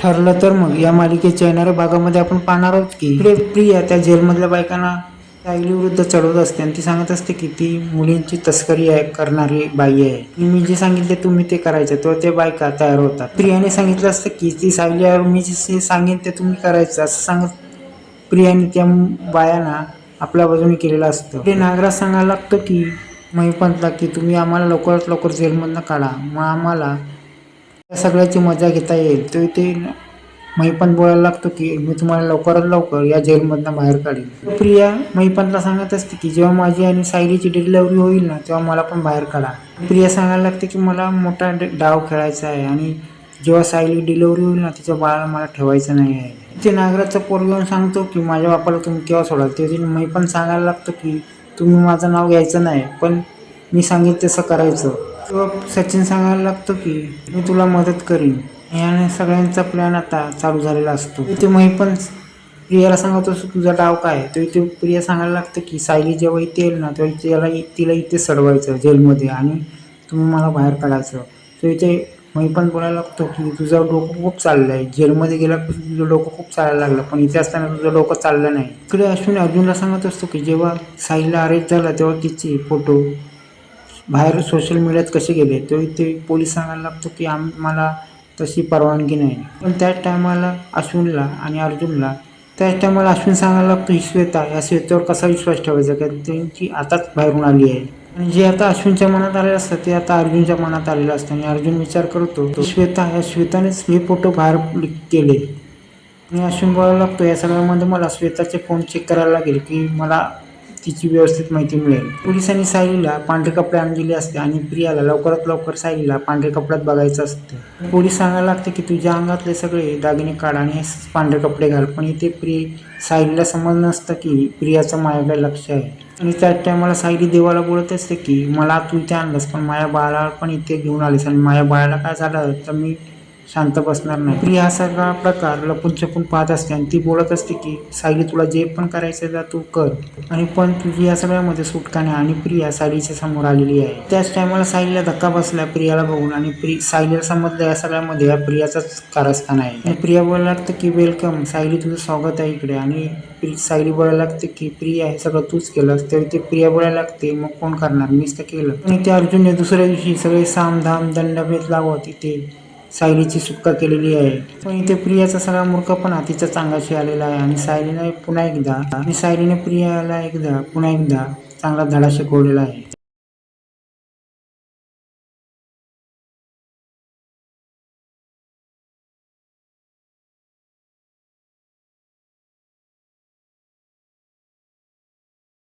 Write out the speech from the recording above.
ठरलं तर मग या मालिकेच्या येणाऱ्या भागामध्ये आपण पाहणार आहोत की इकडे प्रिया त्या जेलमधल्या बायकांना सायली विरुद्ध चढवत असते आणि ती सांगत असते की ती मुलींची तस्करी करणारी बाई आहे. मी जे सांगितले तुम्ही ते करायचं, तेव्हा ते बायका तयार होतात. प्रियाने सांगितलं असतं की ती सायलीवर मी जे सांगेन ते तुम्ही करायचं असं सांगत प्रियाने त्या बायांना आपल्या बाजूने केलेलं असतं. ते नागराज सांगायला लागतो की महिपंतला की तुम्ही आम्हाला लवकरात लवकर जेलमधनं काढा, मग आम्हाला या सगळ्याची मजा घेता येईल. तो इथे महिपंत बोलायला लागतो की मी तुम्हाला लवकरात लवकर या जेलमधनं बाहेर काढेल. प्रिया महिपंतला सांगत असते की जेव्हा माझी आणि सायलीची डिलिव्हरी होईल ना तेव्हा मला पण बाहेर काढा. प्रिया सांगायला लागते की मला मोठा डाव खेळायचा आहे आणि जेव्हा सायली डिलिव्हरी होईल ना तिच्या बाळाला मला ठेवायचं नाही आहे. ते नागराजचा पोर घेऊन सांगतो की माझ्या बापाला तुम्ही केव्हा सोडाल. ते महिपंत सांगायला लागतो की तुम्ही माझं नाव घ्यायचं नाही, पण मी सांगेन तसं करायचं. तेव्हा सचिन सांगायला लागतो की मी तुला मदत करीन. याने सगळ्यांचा प्लॅन आता चालू झालेला असतो. इथे महिपंत प्रियाला सांगत असतो तुझा डाव काय. तो इथे प्रिया सांगायला लागतं की सायली जेव्हा इथे येईल ना तेव्हा तिला इथे सडवायचं जेलमध्ये आणि तुम्ही मला बाहेर काढायचं. तो इथे महिपंत बोलायला लागतो की तुझं डोकं खूप चाललं आहे, जेलमध्ये गेल्यापासून तुझं डोकं खूप चालायला लागलं, पण इथे असताना तुझं डोकं चाललं नाही. इकडे अश्विन अर्जुनला सांगत असतो की जेव्हा सायलीला अरेस्ट झाला तेव्हा तिचे फोटो बाहेर सोशल मीडियात कसे गेले. तो इथे पोलीस सांगायला लागतो की आम्हाला तशी परवानगी नाही. पण त्याच टायमाला अश्विनला आणि अर्जुनला अश्विन सांगायला लागतो ही श्वेता, या श्वेतेवर कसा विश्वास ठेवायचा, कारण त्यांची आताच बाहेरून आली आहे. आणि जे आता अश्विनच्या मनात आलेलं असतं ते आता अर्जुनच्या मनात आलेलं असतं आणि अर्जुन विचार करतो तो श्वेतानेच हे फोटो बाहेर केले. आणि अश्विन बोलायला लागतो या सगळ्यामध्ये मला श्वेताचे फोन चेक करायला लागेल की मला तिची व्यवस्थित माहिती मिळेल. पोलिसांनी सायलीला पांढरे कपडे आणलेले असते आणि प्रियाला लवकरात लवकर सायलीला पांढरे कपड्यात बघायचं असतं. पोलीस सांगायला लागते की तुझ्या अंगातले सगळे दागिने काढ आणि हे पांढरे कपडे घाल. पण इथे सायलीला समजलं नसतं की प्रियाचं माझ्याकडे लक्ष आहे. आणि त्याच टायमाला सायली देवाला बोलत असते की मला तू इथे आणलंस पण माझ्या बाळाला पण इथे घेऊन आलीस आणि माझ्या बाळाला काय झालं तर मी शांत बसणार नाही. प्रिया हा सगळा प्रकार लपून छपून पाहत असते आणि ती बोलत असते की सायली तुला जे पण करायचं आहे तू कर, आणि पण तुझी या सगळ्यामध्ये सुटका नाही. आणि प्रिया सायलीच्या समोर आलेली आहे. त्याच टायमाला सायलीला धक्का बसला प्रियाला बघून आणि सायलीला समजलं या सगळ्यामध्ये या प्रियाचाच कारस्थान आहे. आणि प्रिया बोलायला लागते की वेलकम सायली, तुझं स्वागत आहे इकडे. आणि सायली बोलायला लागते की प्रिया हे सगळं तूच केलं. तर ते प्रिया बोलायला लागते मग कोण करणार, मीच तर केलं. आणि ते अर्जुनने दुसऱ्या दिवशी सगळे सामधाम दंडभेद लावत इथे सायलीची सुटका केलेली आहे. पण इथे प्रियाचा सगळा मूर्खपणा तिच्याच अंगाशी आलेला आहे आणि सायलीने प्रियाला पुन्हा एकदा चांगला धडा शिकवलेला आहे.